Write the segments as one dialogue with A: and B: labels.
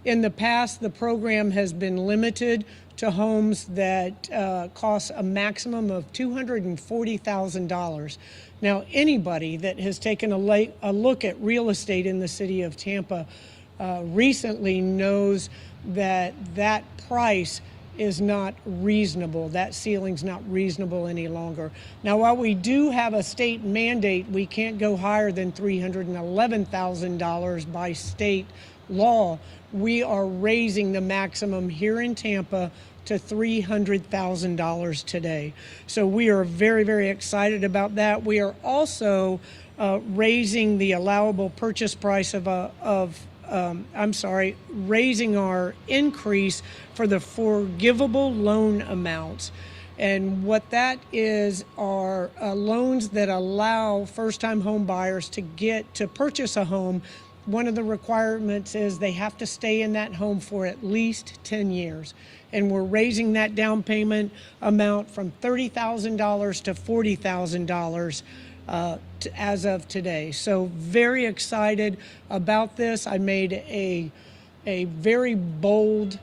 A: In the past, the program has been limited to homes that cost a maximum of $240,000. Now, anybody that has taken a look at real estate in the city of Tampa recently knows that that price is not reasonable. That ceiling's not reasonable any longer. Now, while we do have a state mandate, we can't go higher than $311,000 by state law. We are raising the maximum here in Tampa to $300,000 today. So we are very, very excited about that. We are also raising the allowable purchase price raising our increase for the forgivable loan amounts. And what that is are loans that allow first-time home buyers to purchase a home. One of the requirements is they have to stay in that home for at least 10 years. And we're raising that down payment amount from $30,000 to $40,000 as of today. So very excited about this. I made a very bold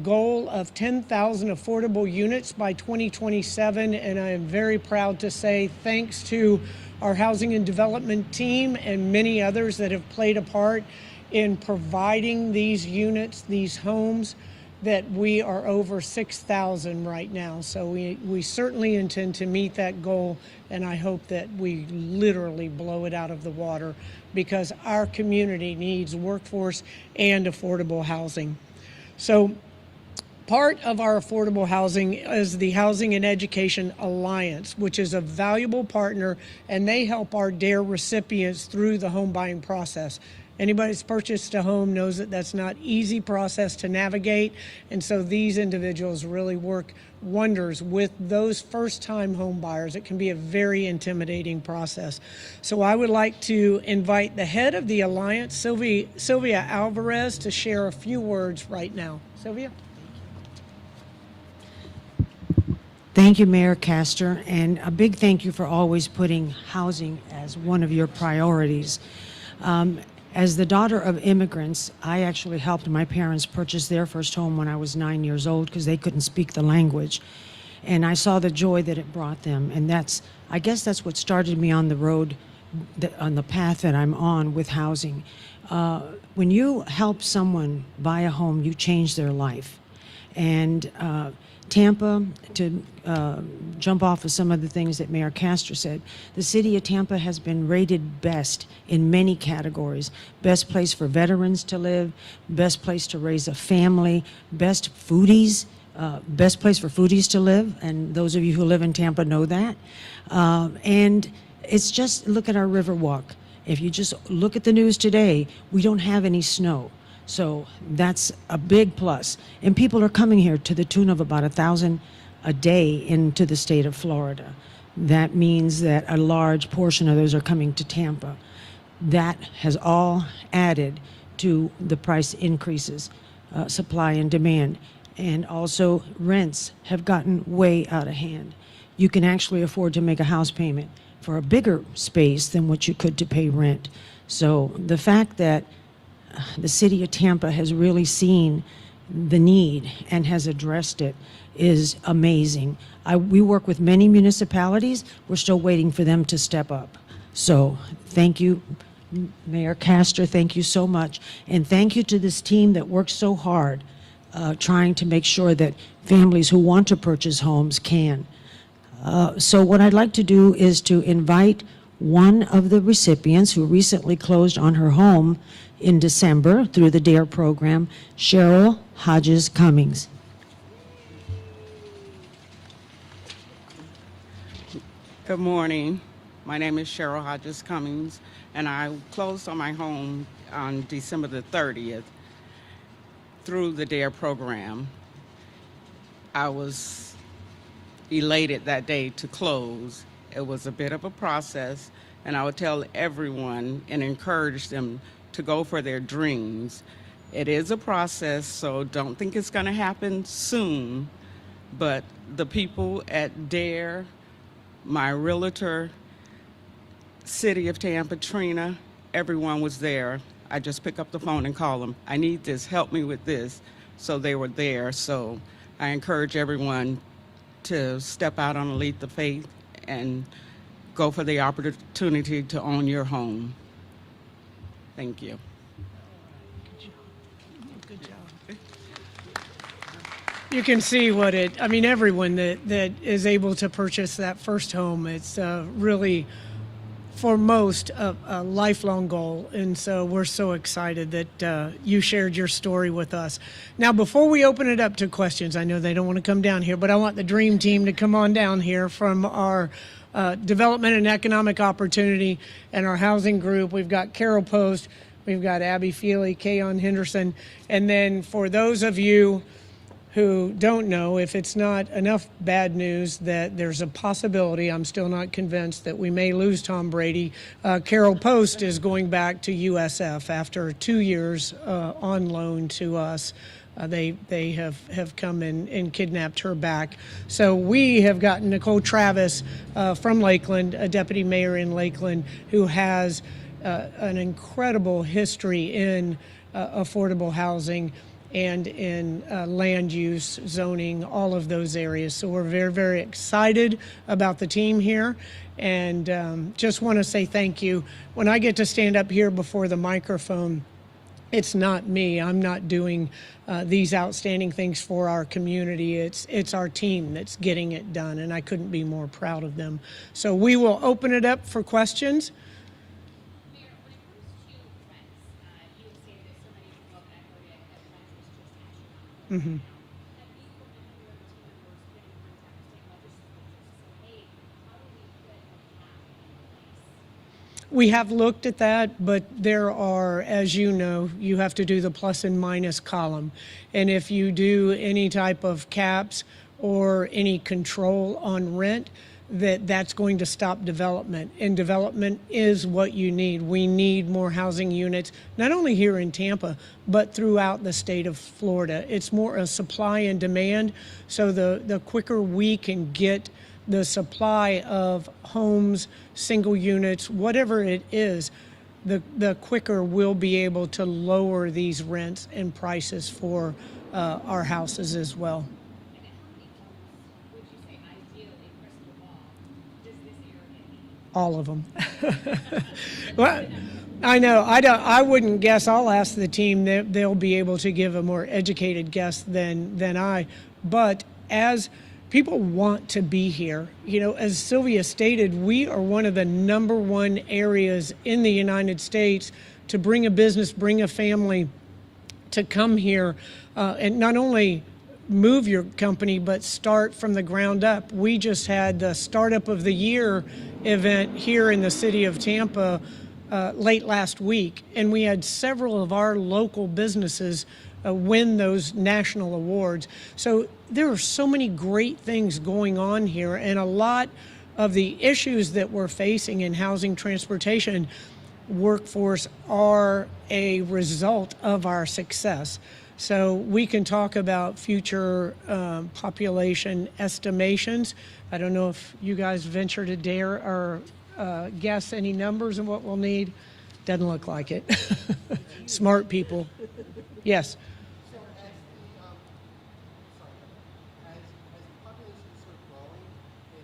A: goal of 10,000 affordable units by 2027, and I am very proud to say thanks to our housing and development team and many others that have played a part in providing these units, these homes, that we are over 6,000 right now. So we certainly intend to meet that goal, and I hope that we literally blow it out of the water, because our community needs workforce and affordable housing. So part of our affordable housing is the Housing and Education Alliance, which is a valuable partner, and they help our DARE recipients through the home buying process. Anybody that's purchased a home knows that that's not an easy process to navigate, and so these individuals really work wonders with those first-time home buyers. It can be a very intimidating process. So I would like to invite the head of the Alliance, Sylvia Alvarez, to share a few words right now. Sylvia?
B: Thank you, Mayor Castor, and a big thank you for always putting housing as one of your priorities. As the daughter of immigrants, I actually helped my parents purchase their first home when I was 9 years old because they couldn't speak the language. And I saw the joy that it brought them. And I guess that's what started me on the road, on the path that I'm on with housing. When you help someone buy a home, you change their life. And Tampa, to jump off of some of the things that Mayor Castor said, the city of Tampa has been rated best in many categories. Best place for veterans to live, best place to raise a family, best place for foodies to live, and those of you who live in Tampa know that. And it's just, look at our Riverwalk. If you just look at the news today, we don't have any snow. So that's a big plus. And people are coming here to the tune of about 1,000 a day into the state of Florida. That means that a large portion of those are coming to Tampa. That has all added to the price increases, supply and demand. And also rents have gotten way out of hand. You can actually afford to make a house payment for a bigger space than what you could to pay rent. So the fact that the city of Tampa has really seen the need and has addressed it is amazing. We work with many municipalities. We're still waiting for them to step up. So thank you, Mayor Castor, thank you so much. And thank you to this team that works so hard trying to make sure that families who want to purchase homes can. So what I'd like to do is to invite one of the recipients who recently closed on her home in December through the DARE program, Sheryl Hodges Cummings.
C: Good morning. My name is Sheryl Hodges Cummings, and I closed on my home on December the 30th through the DARE program. I was elated that day to close. It was a bit of a process, and I would tell everyone and encourage them to go for their dreams. It is a process, so don't think it's going to happen soon, but the people at DARE, my realtor, City of Tampa, Trina, everyone was there. I just pick up the phone and call them. I need this, help me with this. So they were there. So I encourage everyone to step out on a leap of faith and go for the opportunity to own your home. Thank you.
A: Good job. You can see what everyone that is able to purchase that first home, it's really, for most, a lifelong goal. And so we're so excited that you shared your story with us. Now, before we open it up to questions, I know they don't want to come down here, but I want the dream team to come on down here from our Development and Economic Opportunity and our housing group. We've got Carol Post, we've got Abby Feely, Kayon Henderson, and then for those of you who don't know, if it's not enough bad news that there's a possibility, I'm still not convinced, that we may lose Tom Brady, Carol Post is going back to USF after 2 years on loan to us. They have come and kidnapped her back. So we have gotten Nicole Travis from Lakeland, a deputy mayor in Lakeland, who has an incredible history in affordable housing and in land use, zoning, all of those areas. So we're very, very excited about the team here, and just want to say thank you. When I get to stand up here before the microphone, it's not me. I'm not doing these outstanding things for our community. It's our team that's getting it done, and I couldn't be more proud of them. So we will open it up for questions.
D: Mayor, when it comes to rents, you had stated that so many people have echoed it, that rent is just astronomical.
B: Mm-hmm.
D: Have you or any of your team members been in contact with state legislators to say, hey, how do we put a cap in place?
A: We have looked at that, but there are, as you know, you have to do the plus and minus column. And if you do any type of caps or any control on rent, that's going to stop development. And development is what you need. We need more housing units, not only here in Tampa, but throughout the state of Florida. It's more a supply and demand. So the quicker we can get the supply of homes, single units, whatever it is, the quicker we'll be able to lower these rents and prices for our houses as well.
D: And how many homes would you say, ideally, crystal ball, does this area need?
A: All of them. Well, I know. I wouldn't guess. I'll ask the team. They'll be able to give a more educated guess than I. But as people want to be here, as Sylvia stated, we are one of the #1 areas in the United States to bring a business, bring a family to come here and not only move your company, but start from the ground up. We just had the Startup of the Year event here in the city of Tampa late last week, and we had several of our local businesses win those national awards. So there are so many great things going on here, and a lot of the issues that we're facing in housing, transportation, workforce are a result of our success. So we can talk about future population estimations. I don't know if you guys venture to dare or guess any numbers and what we'll need. Doesn't look like it. Smart people. Yes.
E: So as the population is sort of growing, and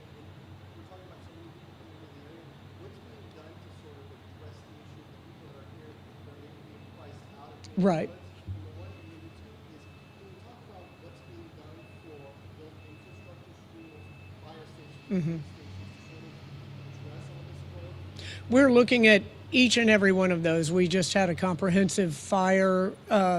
E: we're talking about so many people coming into the area, what's being done to sort of address the issue of the people that are here that are maybe being priced out of the
A: Right.
E: neighborhoods? Number one, and number two is, can we talk about what's being done for built infrastructure, schools, fire stations, police stations, to sort of address all this growth?
A: We're looking at each and every one of those. We just had a comprehensive fire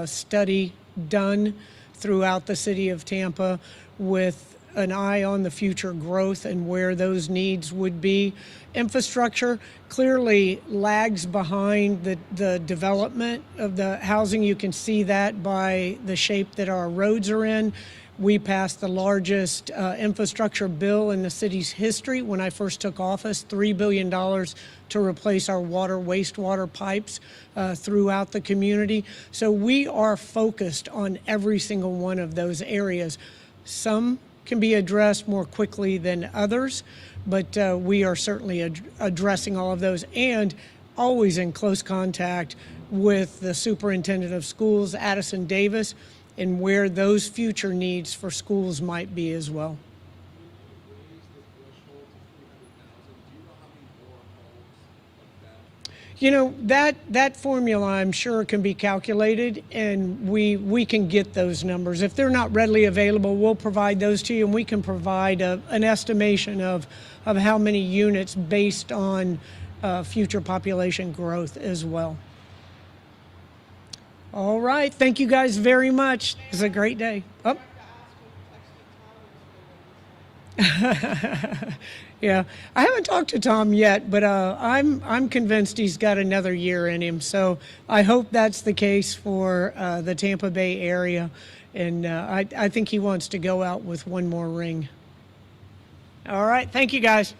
A: study done throughout the city of Tampa with an eye on the future growth and where those needs would be. Infrastructure clearly lags behind the development of the housing. You can see that by the shape that our roads are in. We passed the largest infrastructure bill in the city's history when I first took office, $3 billion to replace our water, wastewater pipes throughout the community. So we are focused on every single one of those areas. Some can be addressed more quickly than others, but we are certainly addressing all of those and always in close contact with the superintendent of schools, Addison Davis, and where those future needs for schools might be as well. You know, that formula, I'm sure, can be calculated, and we can get those numbers. If they're not readily available, we'll provide those to you, and we can provide an estimation of how many units based on future population growth as well. All right. Thank you guys very much. It was a great day. Oh. Yeah, I haven't talked to Tom yet, but I'm convinced he's got another year in him. So I hope that's the case for the Tampa Bay area, and I think he wants to go out with one more ring. All right, thank you guys.